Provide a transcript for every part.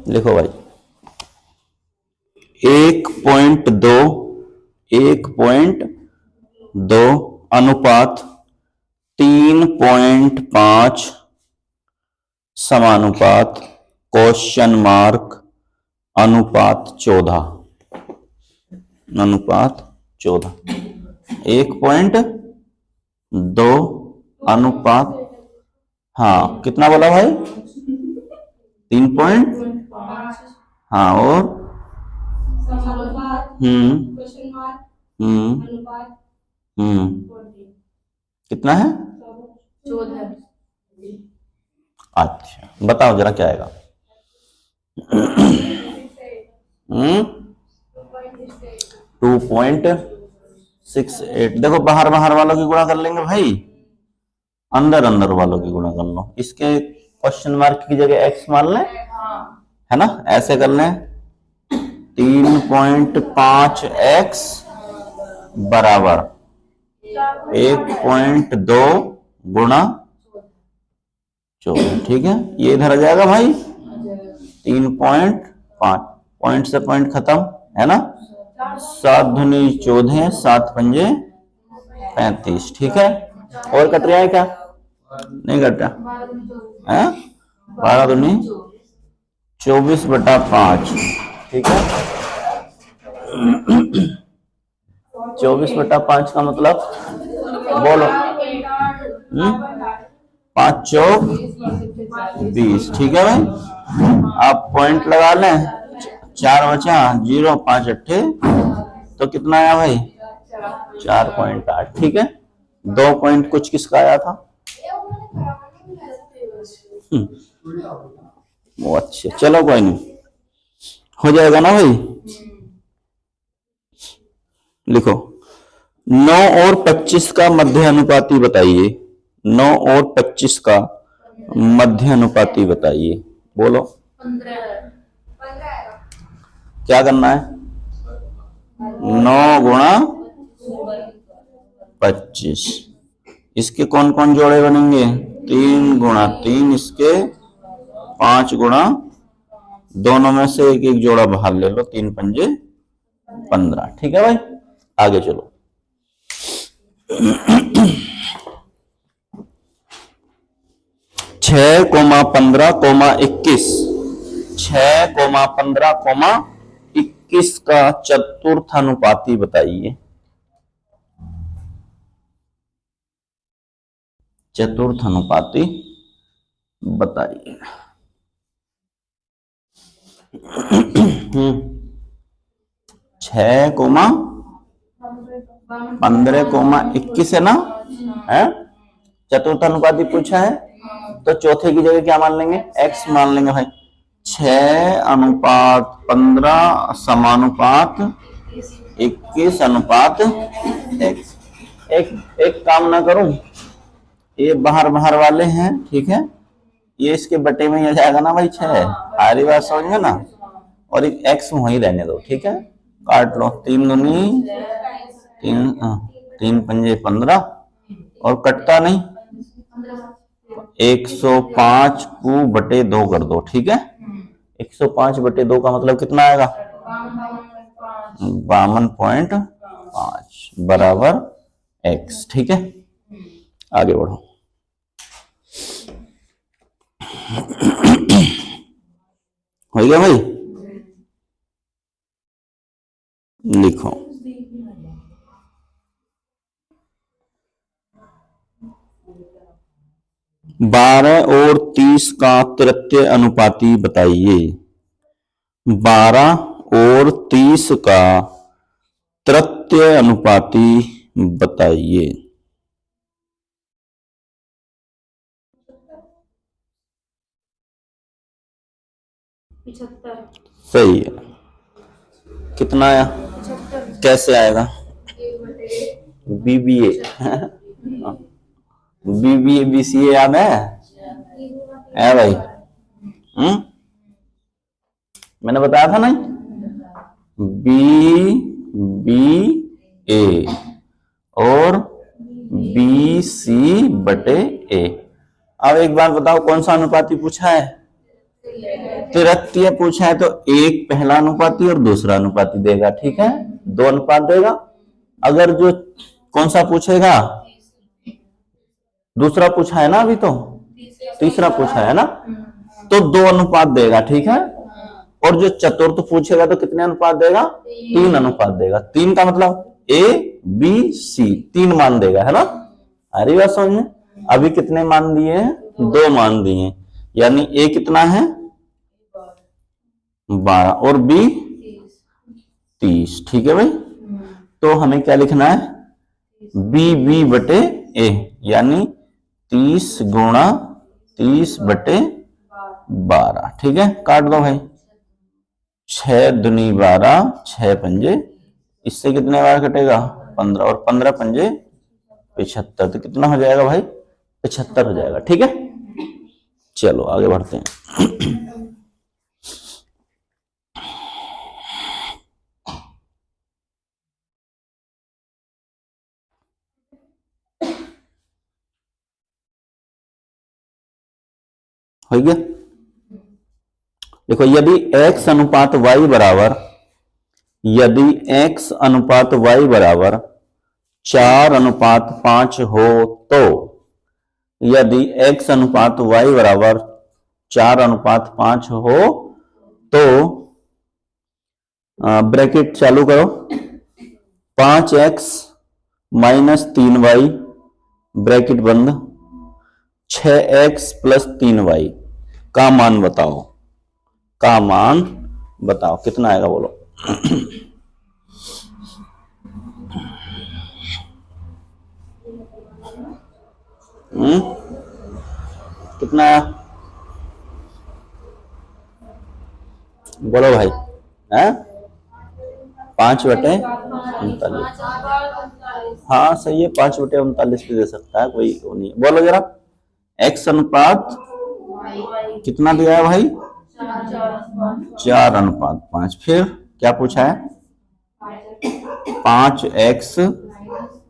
लिखो भाई, 1.2 1.2 अनुपात 3.5 समानुपात क्वेश्चन मार्क अनुपात 14 1.2 अनुपात, हाँ कितना बोला भाई? 3 पॉइंट, हाँ और कितना है? 14। अच्छा बताओ जरा क्या आएगा? 2.68। देखो बाहर बाहर वालों की गुणा कर लेंगे भाई, अंदर अंदर वालों की गुणा कर लो। इसके क्वेश्चन मार्क की जगह एक्स मान लें, है ना, ऐसे कर लें। 3.5x बराबर 1.2 गुणा 14। ठीक है, ये इधर आ जाएगा भाई 3.5, पॉइंट से पॉइंट खत्म, है ना। 7 दूनी 14, 7 पंजे 35। ठीक है, और कट रहा है क्या? नहीं कट रहा है। 12 दूनी 24/5। ठीक है, 24/5 का मतलब बोलो, 5 चौक 20। ठीक है भाई, आप पॉइंट लगा लें, 4 बचा 0, 5 अट्ठे, तो कितना आया भाई? 4.8। ठीक है, 2 पॉइंट कुछ किसका आया था? वो अच्छे, चलो कोई नहीं, हो जाएगा ना भाई। लिखो, 9 और 25 का मध्य अनुपाती बताइए। 9 और 25 का मध्य अनुपाती बताइए, बोलो। 15। क्या करना है? 9 गुणा 25। इसके कौन कौन जोड़े बनेंगे? 3 गुणा 3, इसके 5 गुणा, दोनों में से एक एक जोड़ा बाहर ले लो, 3 पंजे 15। ठीक है भाई, आगे चलो। 6,15,21 6,15,21 का चतुर्थ अनुपाती बताइए। चतुर्थ अनुपाती बताइए। 6,15,21 है ना, है चतुर्थ अनुपाती पूछा है, तो चौथे की जगह क्या मान लेंगे? x मान लेंगे भाई। 6:15 समानुपात 21 x। एक काम ना करूं, ये बाहर बाहर वाले हैं, ठीक है, ये इसके बटे में ही आ जाएगा ना भाई 6। सारी बात समझ में ना, और एक x वहीं रहने दो। ठीक है, काट लो, 3 दूनी 3, 3 पंजे 15, और कटता नहीं, 105 को बटे 2 कर दो। ठीक है, 105 बटे 2 का मतलब कितना आएगा? 52.5 बराबर x। ठीक है, आगे बढ़ो। हो गया भाई, लिखो, बारह और 30 का तृतीय अनुपाती बताइए। 12 और 30 का तृतीय अनुपाती बताइए। सही है, कितना आया? कैसे आएगा? बीबीए बीबीए बीसीए याद है भाई? मैंने बताया था नहीं, BBA और BC/A। अब एक बार बताओ कौन सा अनुपाती पूछा है? तृतीय पूछा है तो एक पहला अनुपाती और दूसरा अनुपाती देगा, ठीक है, दो अनुपात देगा। अगर जो कौन सा पूछेगा, दूसरा पूछा है ना, अभी तो तीसरा पूछा है ना, तो दो अनुपात देगा, ठीक है। और जो चतुर्थ पूछेगा तो कितने अनुपात देगा, तीन अनुपात देगा। तीन का मतलब ए बी सी, तीन मान देगा, है ना। आ रही बात समझ में। अभी कितने मान दिए हैं, दो मान दिए हैं, यानी ए कितना है 12 और बी 30, ठीक है भाई। तो हमें क्या लिखना है, बी बी बटे ए, यानी 30 गुणा 30 बटे 12, ठीक है। काट दो भाई, 6 दूनी 12, 6 पंजे, इससे कितने बार कटेगा 15, और 15 पंजे 75, तो कितना हो जाएगा भाई 75 हो जाएगा, ठीक है। चलो आगे बढ़ते हैं। हो गया। देखो, यदि x अनुपात y बराबर, यदि x अनुपात y बराबर 4:5 हो तो, यदि x अनुपात y बराबर 4:5 हो तो ब्रैकेट चालू करो, 5x माइनस 3y ब्रैकेट बंद, 6x प्लस 3y का मान बताओ, का मान बताओ कितना आएगा, बोलो। कितना आया, बोलो भाई। है 5/39। हाँ सही है, 5/39 भी दे सकता है, कोई वो नहीं। बोलो जरा, x अनुपात कितना दिया है भाई, 4:5। फिर क्या पूछा है, 5x,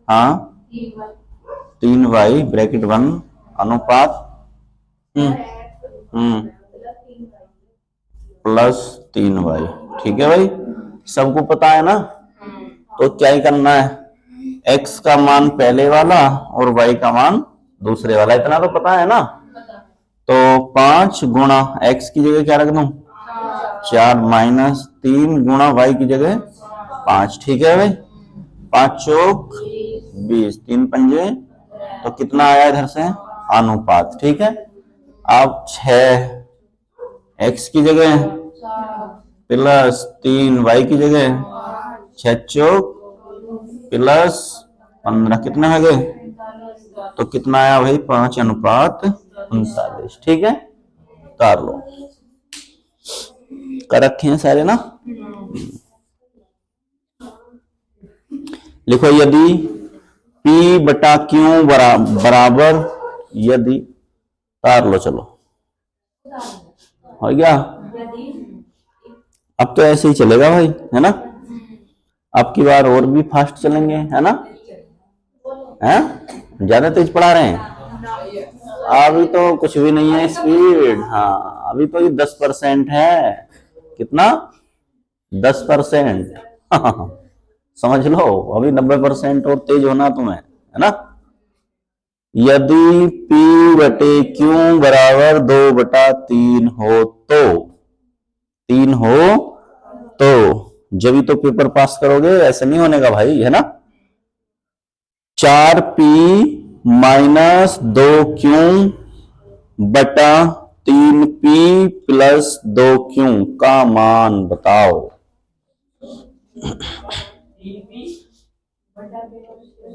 हाँ 3y ब्रैकेट बंद अनुपात प्लस 3y, ठीक है भाई। सबको पता है ना, तो क्या ही करना है, x का मान पहले वाला और y का मान दूसरे वाला, इतना तो पता है ना। तो 5 गुणा x की जगह क्या रख दूं 4, माइनस 3 गुणा y की जगह 5, ठीक है भाई। 5 चौक 20, 3 पंजे, तो कितना आया इधर से अनुपात, ठीक है। अब 6x की जगह प्लस 3y की जगह 6 चौक प्लस 15, कितना है गए, तो कितना आया भाई 5:39, ठीक है। कर लो, कर रखे हैं सारे ना। लिखो, यदि P बटा Q बराबर, यदि, तार लो, चलो हो गया। अब तो ऐसे ही चलेगा भाई, है ना। अब की बार और भी फास्ट चलेंगे, है ना। हैं, ज्यादा तेज पढ़ा रहे हैं, अभी तो कुछ भी नहीं है स्पीड। हाँ अभी तो ये 10% है, कितना 10%। समझ लो, अभी 90% और तेज होना तुम्हें, है ना। यदि P बटे Q बराबर 2/3 हो तो, 3 हो तो, जब भी तो पेपर पास करोगे, ऐसे नहीं होने का भाई, है ना। 4P माइनस 2Q बटा 3P प्लस 2Q का मान बताओ।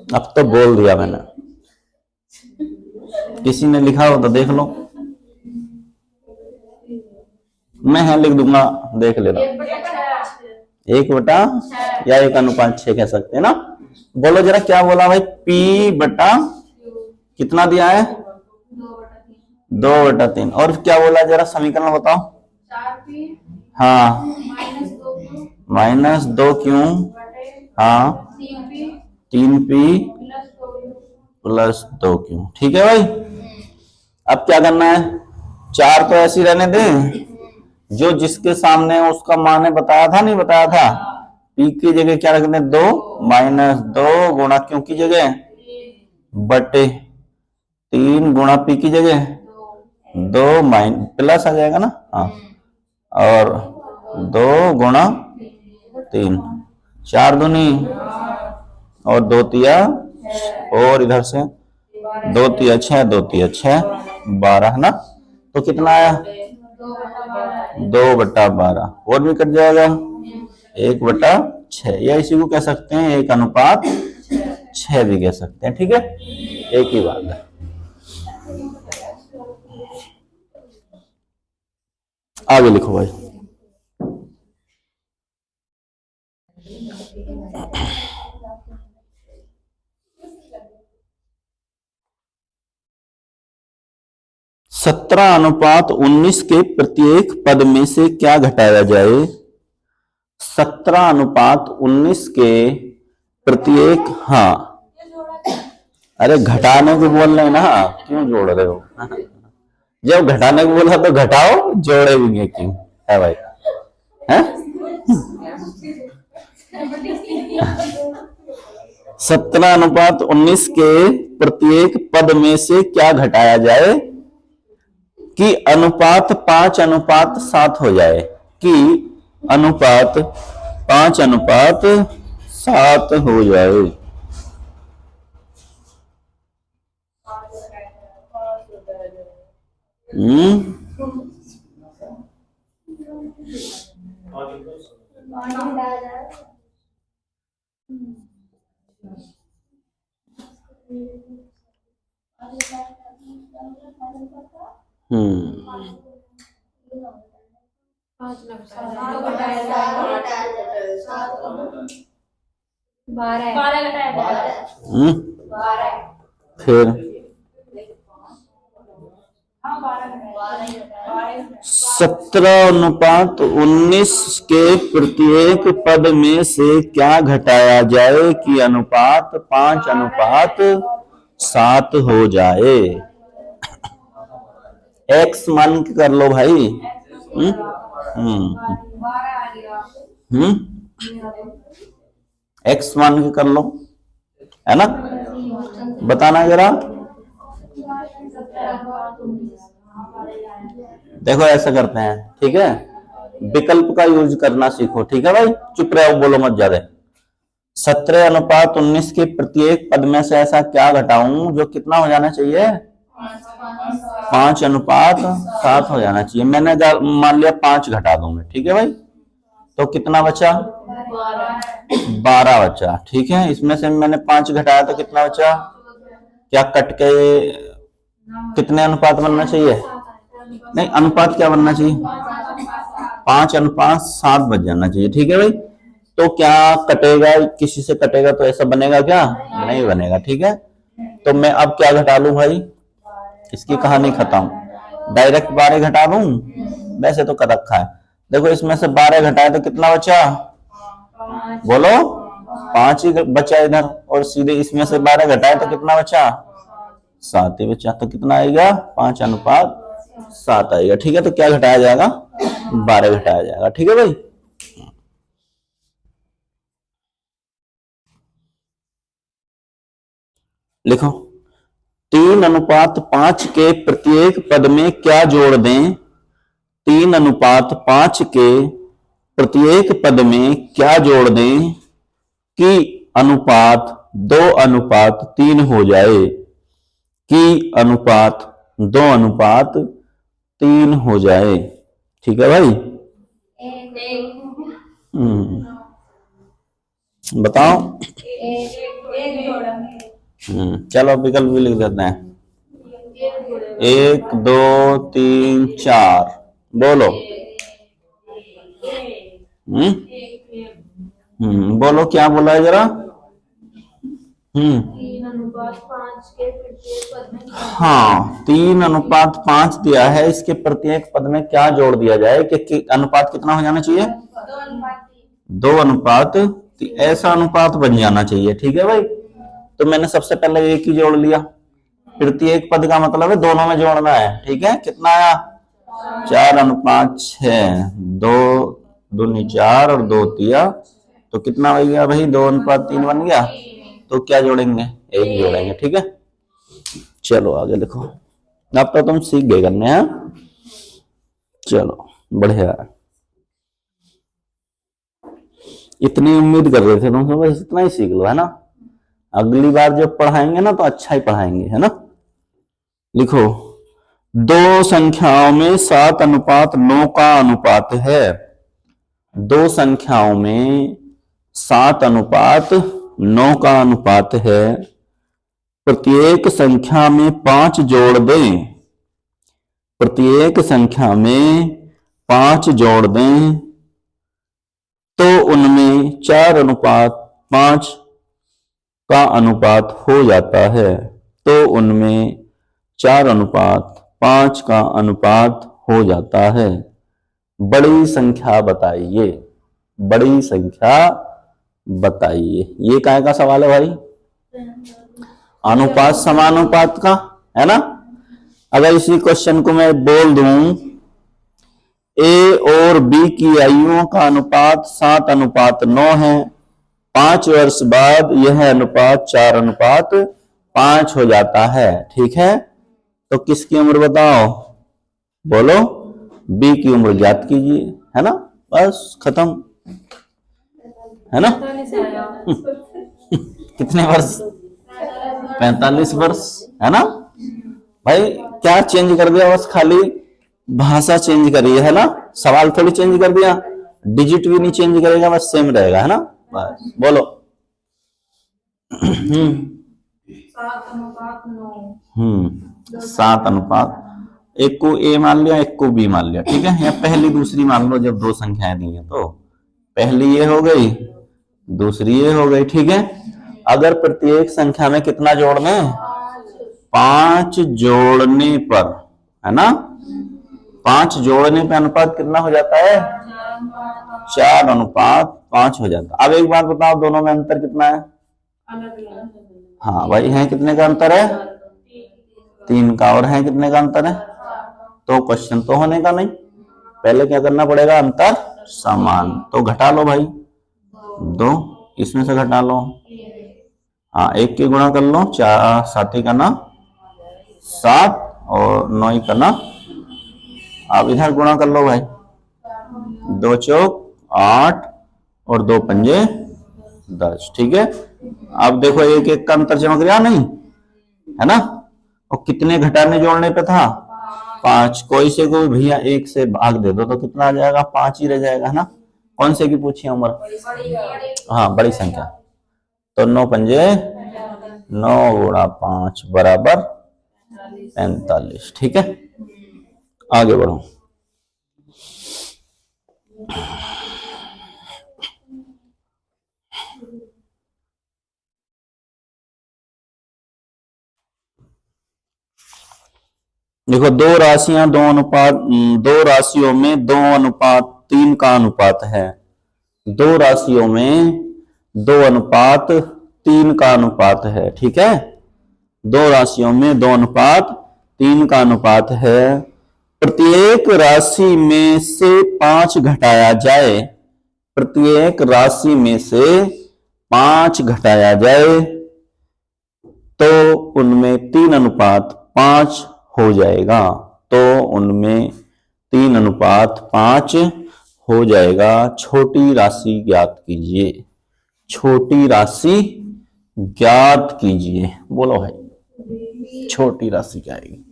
अब तो बोल दिया मैंने, किसी ने लिखा हो तो देख लो, मैं है लिख दूंगा, देख लेना। 1/, या 1:6 कह सकते हैं ना। बोलो जरा क्या बोला भाई, P बटा कितना दिया है 2/3, और क्या बोला जरा समीकरण बताओ। 4P, हाँ माइनस 2Q, हाँ 3P प्लस 2Q, ठीक है भाई। अब क्या करना है, 4 तो ऐसे ही रहने दे, जो जिसके सामने है उसका मान बताया था, नहीं बताया था? पी की जगह क्या रखते हैं? 2 - 2 गुणा क्यों की जगह बटे 3 गुणा पी की जगह 2 प्लस आ जाएगा ना। हाँ, और 2 गुणा 3, 4 दूनी और 2 तिया, और इधर से 2 तिया 6, 2 तिया 6, 12 है ना। तो कितना आया? 2/12। और भी कट जाएगा 1/6, या इसी को कह सकते हैं 1:6 भी कह सकते हैं। ठीक है, एक ही बात है। आगे लिखो भाई। (17:19) के प्रत्येक पद में से क्या घटाया जाए? 17:19 के प्रत्येक, हाँ, अरे घटाने को बोल रहे ना, क्यों जोड़ रहे हो? जब घटाने को बोला तो घटाओ, जोड़ेंगे क्यों है भाई? है 17:19 के प्रत्येक पद में से क्या घटाया जाए कि अनुपात 5:7 हो जाए, कि अनुपात 5:7 हो जाए। फिर 17:19 के प्रत्येक पद में से क्या घटाया जाए कि अनुपात 5:7 हो जाए? एक्स मान के कर लो भाई। एक्स मान के कर लो, है ना। बताना जरा। देखो ऐसा करते हैं, ठीक है, विकल्प का यूज करना सीखो। ठीक है भाई, चुप रहो, बोलो मत ज्यादा। 17:19 के प्रत्येक पद में से ऐसा क्या घटाऊं जो कितना हो जाना चाहिए? 5:7 हो जाना चाहिए। मैंने मान लिया 5 घटा दूंगा, ठीक है भाई। तो कितना बचा? 12 बचा। ठीक है, इसमें से मैंने 5 घटाया तो कितना बचा? क्या कट के कितने अनुपात बनना चाहिए? नहीं, अनुपात क्या बनना चाहिए? 5:7 बच जाना चाहिए। ठीक है भाई, तो क्या कटेगा? किसी से कटेगा तो ऐसा बनेगा क्या? नहीं बनेगा। ठीक है, तो मैं अब क्या घटा लूं भाई? इसकी कहानी खत्म। डायरेक्ट 12 घटा दूं? वैसे तो कर रखा है। देखो इसमें से 12 घटाए तो कितना बचा? बोलो, 5 ही बचा इधर, और सीधे इसमें से 12 घटाए तो कितना बचा? 7 ही बचा। तो कितना आएगा? 5:7 आएगा। ठीक है, तो क्या घटाया जाएगा? 12 घटाया जाएगा। ठीक है भाई, लिखो। 3:5 के प्रत्येक पद में क्या जोड़ दें? 3:5 के प्रत्येक पद में क्या जोड़ दें कि अनुपात 2:3 हो जाए, कि अनुपात 2:3 हो जाए। ठीक है भाई, बताओ। चलो विकल्प भी लिख देते हैं। 1 2 3 4, बोलो। बोलो क्या बोला है जरा। 3:5 के प्रत्येक पद में, हाँ 3:5 दिया है, इसके प्रत्येक पद में क्या जोड़ दिया जाए कि अनुपात कितना हो जाना चाहिए? 2:3। ऐसा अनुपात बन जाना चाहिए। ठीक है भाई, तो मैंने सबसे पहले एक ही जोड़ लिया। प्रत्येक पद का मतलब है दोनों में जोड़ना है। ठीक है, कितना आया? 4:6, 2×2 = 4 और 2×3 तो कितना बन गया भाई? 2:3 बन गया। तो क्या जोड़ेंगे? 1 जोड़ेंगे। ठीक है, चलो आगे लिखो। अब तो तुम सीख गए करने हैं। चलो बढ़िया है। इतनी उम्मीद कर रहे थे तुमसे, बस इतना ही सीख लो, है ना। अगली बार जब पढ़ाएंगे ना तो अच्छा ही पढ़ाएंगे, है ना। लिखो, दो संख्याओं में 7:9 का अनुपात है। दो संख्याओं में 7:9 का अनुपात है। प्रत्येक संख्या में 5 जोड़ दें। प्रत्येक संख्या में 5 जोड़ दें तो उनमें 4:5 का अनुपात हो जाता है। तो उनमें 4:5 का अनुपात हो जाता है। बड़ी संख्या बताइए। बड़ी संख्या बताइए। ये काय का सवाल है भाई? अनुपात समानुपात का, है ना। अगर इसी क्वेश्चन को मैं बोल दूं, ए और बी की आयुओं का अनुपात 7:9 है। 5 वर्ष बाद यह अनुपात 4:5 हो जाता है। ठीक है, तो किसकी उम्र बताओ? बोलो। बी की उम्र ज्ञात कीजिए, है ना। बस खत्म, है ना। कितने वर्ष? 45 वर्ष, है ना भाई। क्या चेंज कर दिया? बस खाली भाषा चेंज करी है ना। सवाल थोड़ी चेंज कर दिया, डिजिट भी नहीं चेंज करेगा, बस सेम रहेगा, है ना। बस बोलो। 7:9। एक को ए मान लिया, एक को बी मान लिया। ठीक है, या पहली दूसरी मान लो। जब दो संख्याएं दी हैं तो पहली ये हो गई, दूसरी ये हो गई। ठीक है, अगर प्रत्येक संख्या में कितना जोड़ना है? 5 जोड़ने पर, है ना। 5 जोड़ने पे अनुपात कितना हो जाता है? 4:5 हो जाता है। अब एक बात बताओ, दोनों में अंतर कितना है? हाँ भाई, है कितने का अंतर है? 3 का। और है कितने का अंतर है? तो क्वेश्चन तो होने का नहीं। पहले क्या करना पड़ेगा? अंतर समान। तो घटा लो भाई, 2 इसमें से घटा लो। हाँ, 1 की गुणा कर लो, 4 7 का ना 7 और 9 का ना। अब इधर गुणा कर लो भाई, 2 चौक 8 और 2 पंजे 10। ठीक है, अब देखो 1 का अंतर चमक रहा नहीं, है ना। और कितने घटाने जोड़ने पे था? 5। कोई से कोई भैया 1 से भाग दे दो तो कितना आ जाएगा? 5 ही रह जाएगा, है ना। कौन से की पूछी उम्र? हाँ, बड़ी संख्या। तो 9 पंजे 9 गुणा 5 बराबर 45। ठीक है, आगे बढ़ो। देखो, दो राशियां दो राशियों में 2:3 का अनुपात है। दो राशियों में 2:3 का अनुपात है। ठीक है, दो राशियों में 2:3 का अनुपात है। प्रत्येक राशि में से 5 घटाया जाए। प्रत्येक राशि में से 5 घटाया जाए तो उनमें 3:5 हो जाएगा। तो उनमें 3:5 हो जाएगा। छोटी राशि ज्ञात कीजिए। छोटी राशि ज्ञात कीजिए। बोलो भाई, छोटी राशि क्या आएगी?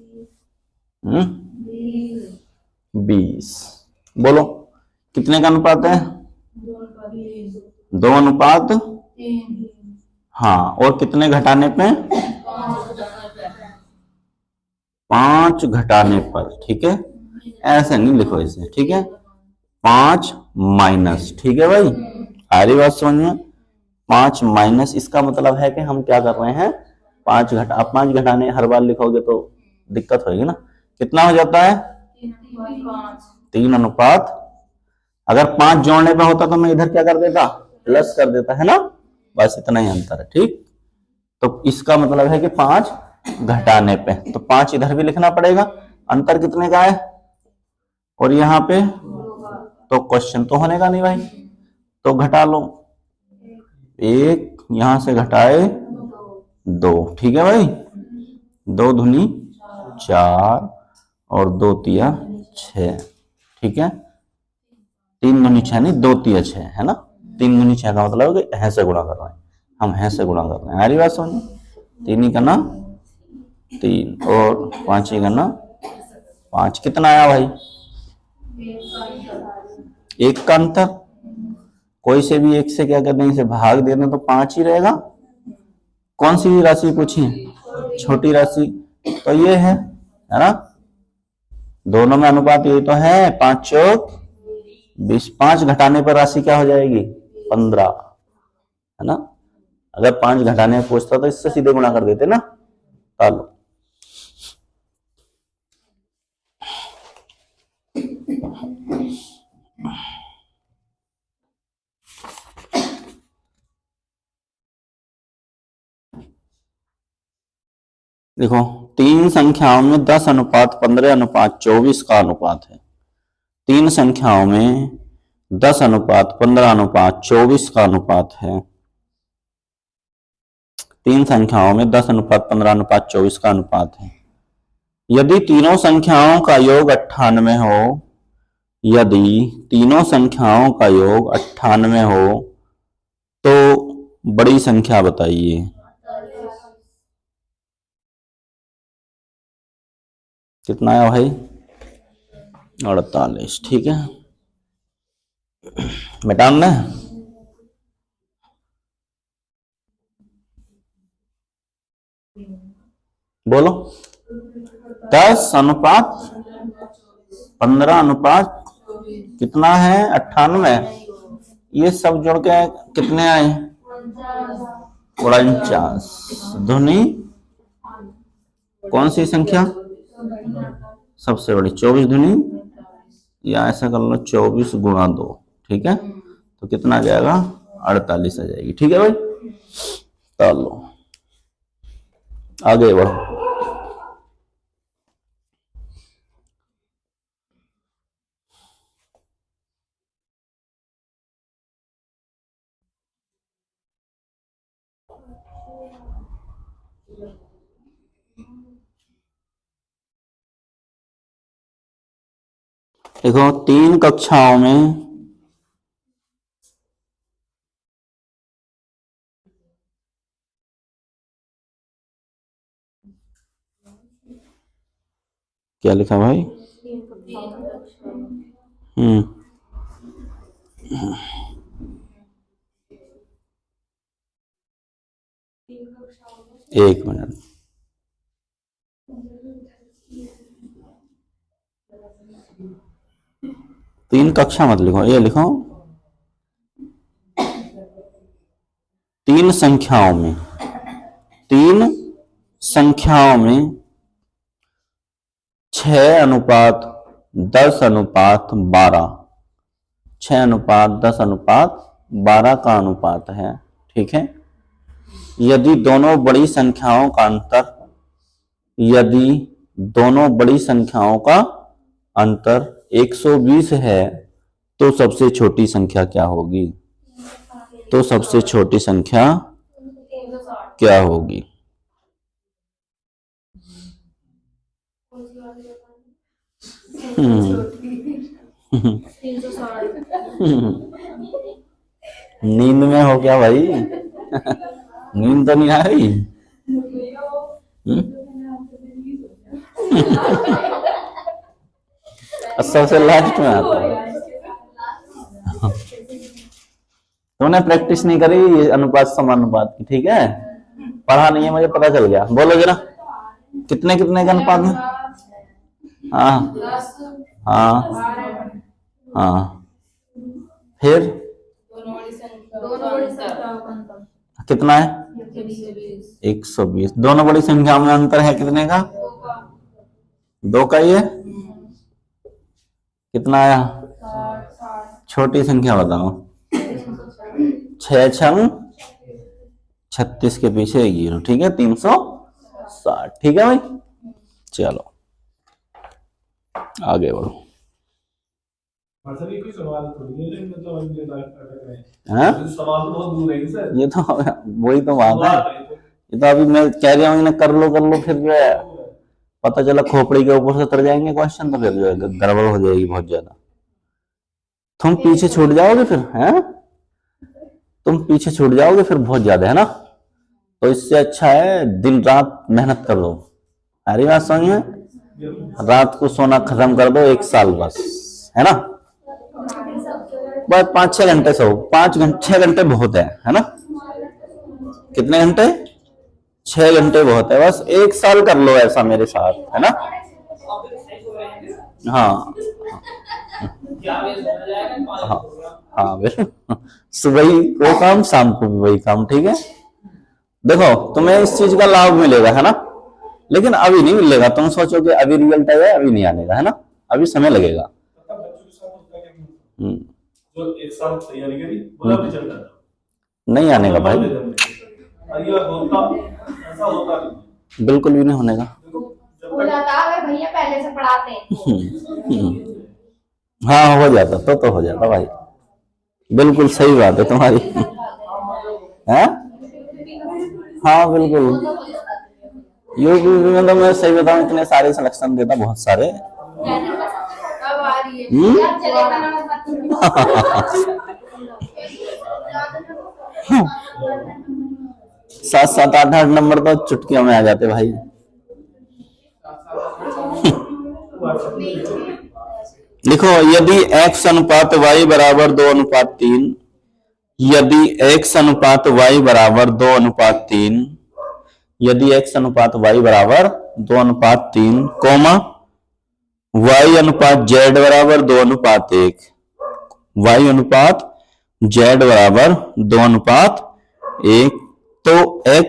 20। बोलो, कितने का अनुपात है? 2:3। हाँ, और कितने घटाने पे? 5 घटाने पर। ठीक है, ऐसे नहीं लिखो इसे। ठीक है, 5 माइनस। ठीक है भाई, आ रही बात समझ में? 5 माइनस, इसका मतलब है कि हम क्या कर रहे हैं? 5 घटाने हर बार लिखोगे तो दिक्कत होगी ना। कितना हो जाता है? 3:5। अगर 5 जोड़ने पे होता तो मैं इधर क्या कर देता? प्लस कर देता, है ना। बस इतना ही अंतर है। ठीक, तो इसका मतलब है कि 5 घटाने पे, तो 5 इधर भी लिखना पड़ेगा। अंतर कितने का है? और यहाँ पे तो क्वेश्चन तो होने का नहीं भाई, तो घटा लो, एक यहां से घटाए दो, ठीक है भाई, दो धुनी चार और दो तिया छह, ठीक है, तीन दूनी छह नहीं, दो तिया छह है ना, तीन दूनी छह का मतलब है कि है से गुणा कर रहे हैं, हम है से गुणा कर रहे हैं, हमारी बात समझ, तीन ही करना तीन और पांच ही करना पांच, कितना आया भाई, एक का अंतर, कोई से भी एक से क्या करने, इसे भाग देना तो पांच ही रहेगा, कौन सी राशि पूछी, छोटी राशि, तो ये है ना, दोनों में अनुपात ये तो है, पांच चौक 20, पांच घटाने पर राशि क्या हो जाएगी 15, है ना, अगर पांच घटाने में पूछता तो इससे सीधे गुणा कर देते ना, चलो देखो, तीन संख्याओं में 10 अनुपात 15 अनुपात 24 का अनुपात है, तीन संख्याओं में 10 अनुपात 15 अनुपात 24 का अनुपात है, तीन संख्याओं में 10 अनुपात 15 अनुपात 24 का अनुपात है, यदि तीनों संख्याओं का योग 98 हो, यदि तीनों संख्याओं का योग 98 हो तो बड़ी संख्या बताइए, कितना आया भाई 48, ठीक है, मिटान है, बोलो 10 अनुपात 15 अनुपात कितना है 98, ये सब जोड़ के कितने आए 49, ध्वनि कौन सी संख्या सबसे बड़ी 24 ध्वनि, या ऐसा कर लो 24 गुणा 2, ठीक है, तो कितना आ जाएगा 48 आ जाएगी, ठीक है भाई, चलो आगे बढ़ो, देखो तीन कक्षाओं में क्या लिखा भाई, एक मिनट, तीन कक्षा मत लिखो, ये लिखो तीन संख्याओं में, तीन संख्याओं में 6 अनुपात 10 अनुपात 12, 6 अनुपात 10 अनुपात 12 का अनुपात है, ठीक है, यदि दोनों बड़ी संख्याओं का अंतर, यदि दोनों बड़ी संख्याओं का अंतर 120 है तो सबसे छोटी संख्या क्या होगी, तो सबसे छोटी संख्या क्या होगी, नींद में हो क्या भाई, नींद तो नहीं आ रही, सबसे लास्ट में आता है, तूने प्रैक्टिस नहीं करी ये अनुपात समानुपात की, ठीक है, पढ़ा नहीं है मुझे पता चल गया, बोलो जरा कितने कितने का अनुपात है, हाँ हाँ हाँ, फिर कितना है 120, दोनों बड़ी संख्या में अंतर है कितने का, दो का ही है, कितना आया, छोटी संख्या बताओ, 6 छंग 36 के पीछे एक जीरो, ठीक है 360, ठीक है भाई, चलो आगे बढ़ो, मतलब ये कोई सवाल थोड़ी है, लेकिन मतलब हम ये अटक रहे हैं। हाँ ये सवाल तो बहुत दूर है सर। ये तो वही तो बात है। सवाल है तो। ये तो अभी मैं कह रहा हूँ इन्हें कर लो, फिर जो है पता चला खोपड़ी के ऊपर से उतर जाएंगे क्वेश्चन, तो फिर जो है गड़बड़ हो जाएगी बहुत ज्यादा। तुम पीछे छूट जाओगे फिर, हैं? तुम पीछे छूट जाओगे फिर बहुत ज्यादा, है ना? तो इससे अच्छा है दिन रात मेहनत कर लो। हमारी बात समझ में? रात को सोना खत्म कर दो 1 साल बस, है ना? बस 5-6 घंटे सो, 5 घंटे 6 घंटे बहुत है ना? कितने घंटे? 6 घंटे बहुत है, बस 1 साल कर लो ऐसा मेरे साथ, है ना? हाँ हाँ हाँ बिल्कुल। सुबह ही कोई काम, शाम को भी वही काम, ठीक है? देखो तुम्हें इस चीज का लाभ मिलेगा, है ना? लेकिन अभी नहीं मिलेगा। तुम सोचोगे अभी रिजल्ट आएगा, अभी नहीं आने का, है ना? अभी समय लगेगा। हम्म, जो 1 साल तैयारी करी बोला भी चल रहा नहीं आने का भाई, ये होता, ऐसा होता नहीं। बिल्कुल भी नहीं होने का। हो जाता अगर भैया पहले से पढ़ाते हाँ हो जाता तो हो जाता भाई, बिल्कुल सही बात है तुम्हारी। है? हाँ बिल्कुल। यूपी में तो मैं सही बताऊं इतने सारे सिलेक्शन देता, बहुत सारे। अब आ रही है हम्म? यार, चलेगा ना सात सात आठ आठ नंबर तो चुटकियों में आ जाते भाई। लिखो, यदि x अनुपात y बराबर 2:3, यदि x अनुपात y बराबर 2:3, यदि x अनुपात y बराबर 2:3, कोमा y अनुपात z बराबर 2:1, y अनुपात z बराबर 2:1, तो x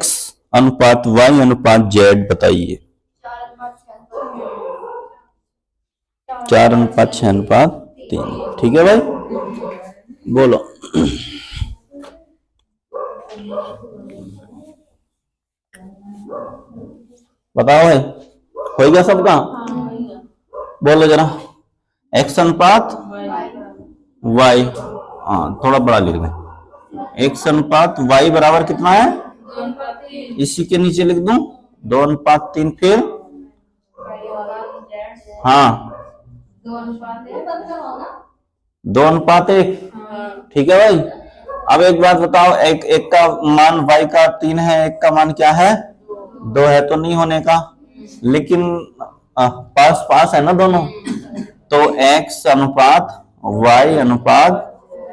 अनुपात y अनुपात z बताइए। 4:6:3, ठीक है भाई? बोलो। बताओ भाई, हो गया सबका? बोलो जरा। एक्स अनुपात वाई, हाँ थोड़ा बड़ा लिख दें। एक्स अनुपात वाई बराबर कितना है? इसी के नीचे लिख दूं 2:3, फिर हाँ 2:1, ठीक है भाई? अब एक बात बताओ, एक का मान y का 3 है, एक का मान क्या है? 2 है, तो नहीं होने का। लेकिन पास पास है ना दोनों, तो x अनुपात y अनुपात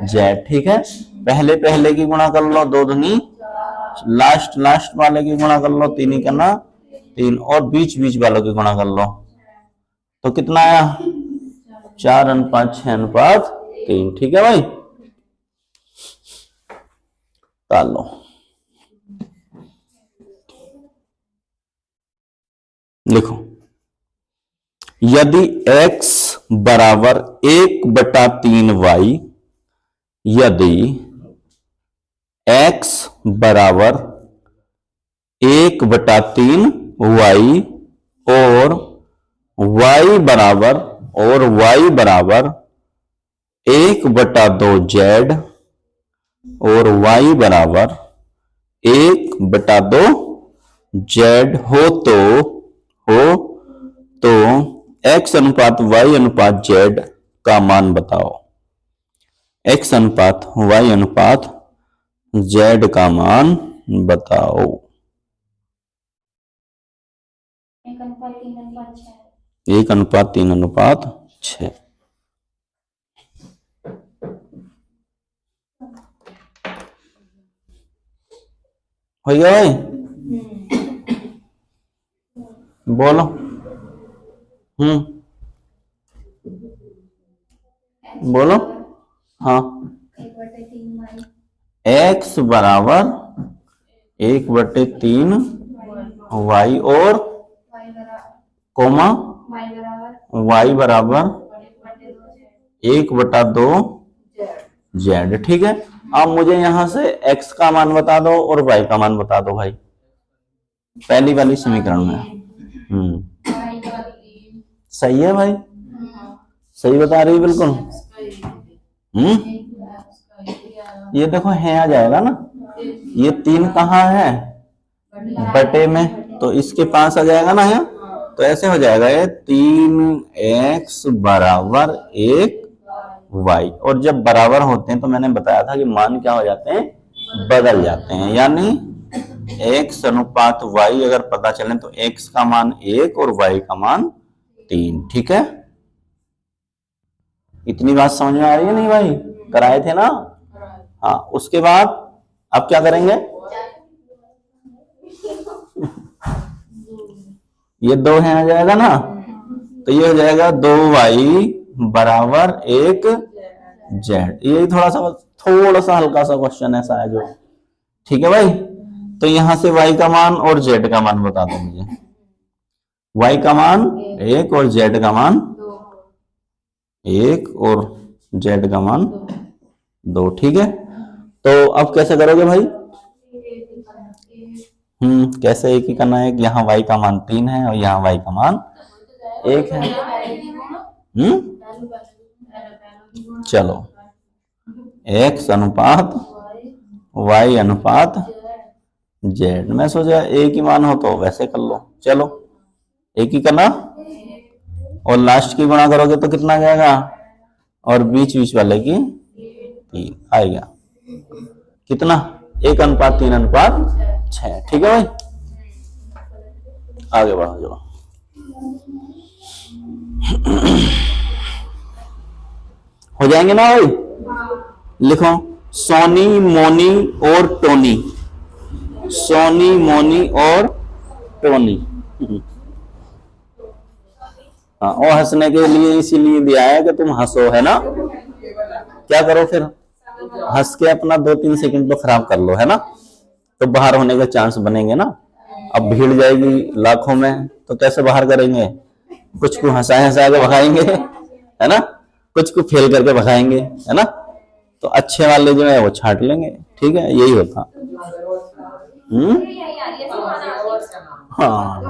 z, ठीक है? पहले पहले की गुणा कर लो, 2 दूनी, लास्ट लास्ट वाले की गुणा कर लो, 3 ही करना 3, और बीच बीच वालों की गुणा कर लो, तो कितना आया? 4:6:3, ठीक है भाई? लो लिखो, यदि x बराबर 1/3y, यदि x बराबर 1/3y और y बराबर 1/2z और y बराबर 1/2z हो तो x अनुपात y अनुपात z का मान बताओ। x अनुपात y अनुपात z का मान बताओ। 1:3:6। हो गया भाई? बोलो। बोलो। हाँ, x बराबर 1/3 y और कोमा y बराबर 1/2z, ठीक है? अब मुझे यहां से x का मान बता दो और y का मान बता दो भाई, पहली वाली समीकरण में। सही है भाई? सही बता रही है बिल्कुल। ये देखो है आ जाएगा ना, ये 3 कहाँ है, बटे में, तो इसके पास आ जाएगा ना है, तो ऐसे हो जाएगा ये 3x बराबर 1y। और जब बराबर होते हैं तो मैंने बताया था कि मान क्या हो जाते हैं, बदल जाते हैं, यानी x अनुपात y अगर पता चले तो x का मान 1 और y का मान 3। ठीक है, इतनी बात समझ में आ रही है नहीं भाई, कराए थे ना। हाँ, उसके बाद अब क्या करेंगे, ये 2 है आ जाएगा ना, तो ये हो जाएगा 2y बराबर 1z। ये थोड़ा सा हल्का सा क्वेश्चन ऐसा है जो, ठीक है भाई। तो यहां से y का मान और z का मान बता दो मुझे, y का मान 1 और z का मान 1 और z का मान 2। ठीक है, तो अब कैसे करोगे भाई, कैसे एक ही करना है कि यहाँ y का मान 3 है और यहाँ y का मान 1 है। चलो, x अनुपात y अनुपात z, मैं सोचा एक ही मान हो तो वैसे कर लो, चलो एक ही करना, और लास्ट की गुणा करोगे तो कितना आ जाएगा, और बीच बीच वाले की 3 आएगा, कितना 1 अनुपात 3 अनुपात 6। ठीक है भाई, आगे बढ़ो जो, हो जाएंगे ना भाई। लिखो, सोनी मोनी और टोनी, सोनी मोनी और टोनी। हाँ, और हंसने के लिए इसीलिए दिया है कि तुम हंसो, है ना। क्या करो फिर, हंस के अपना 2-3 सेकंड तो खराब कर लो, है ना, तो बाहर होने के चांस बनेंगे ना। अब भीड़ जाएगी लाखों में तो कैसे बाहर करेंगे, कुछ को हंसा के भगाएंगे, है ना, कुछ को फेल करके भगाएंगे, है ना, तो अच्छे वाले जो है वो छांट लेंगे। ठीक है, यही होता। हाँ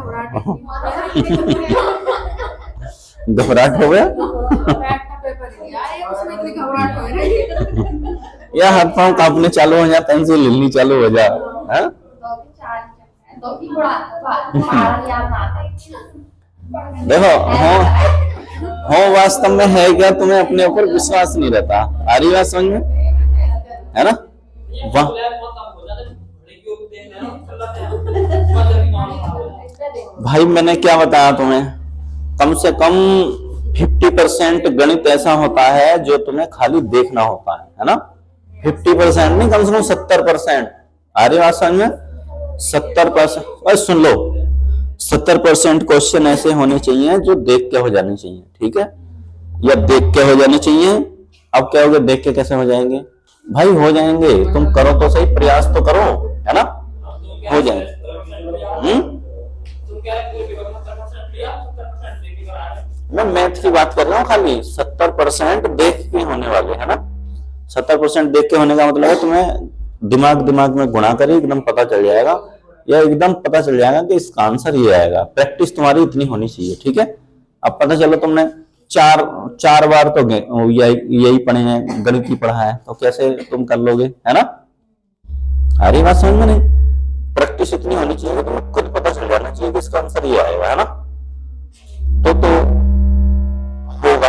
घबराहट हो गया या हाथ पांव कांपने चालू हो जाए, पेंसिल हिलनी चालू हो जाए, है? देखो हो वास्तव में है क्या, तुम्हें अपने ऊपर विश्वास नहीं रहता। आ रही बात समझ में, है ना। वाह, भाई मैंने क्या बताया तुम्हें, कम से कम 50% गणित ऐसा होता है जो तुम्हें खाली देखना होता है ना। 50% नहीं, कम से कम 70%। आ रही बात समझ में, 70%। सुन लो, 70% क्वेश्चन ऐसे होने चाहिए जो देख के हो जाने चाहिए। ठीक है, या देख के हो जाने चाहिए। अब क्या होगा, देख के कैसे हो जाएंगे भाई, हो जाएंगे, तुम करो तो सही, प्रयास तो करो, है ना, हो जाएंगे। मैं मैथ की बात कर रहा हूँ, खाली 70% देख के होने वाले, है ना। 70% देख के होने का मतलब है तुम्हें दिमाग में गुणा करे एकदम पता चल जाएगा, या एकदम पता चल जाएगा कि इसका आंसर ये आएगा। प्रैक्टिस तुम्हारी इतनी होनी चाहिए। ठीक है, अब पता चलो तुमने चार बार तो यही पढ़े हैं, गणित ही पढ़ा है, तो कैसे तुम कर लोगे, है ना। अरे बात समझ में नहीं, प्रैक्टिस इतनी होनी चाहिए, तुम्हें खुद पता चल जाना चाहिए कि इसका आंसर ये आएगा, है ना। तो होगा।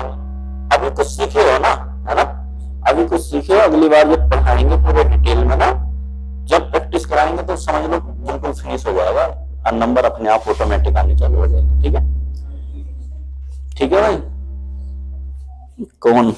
अभी कुछ सीखे हो ना, है ना, अभी कुछ सीखे हो, अगली बार जब पढ़ाएंगे पूरे डिटेल में ना, जब प्रैक्टिस कराएंगे तो समझ लो बिल्कुल फिनिश हो जाएगा और नंबर अपने आप ऑटोमेटिक आने चालू हो जाएंगे। ठीक है, ठीक है भाई। कौन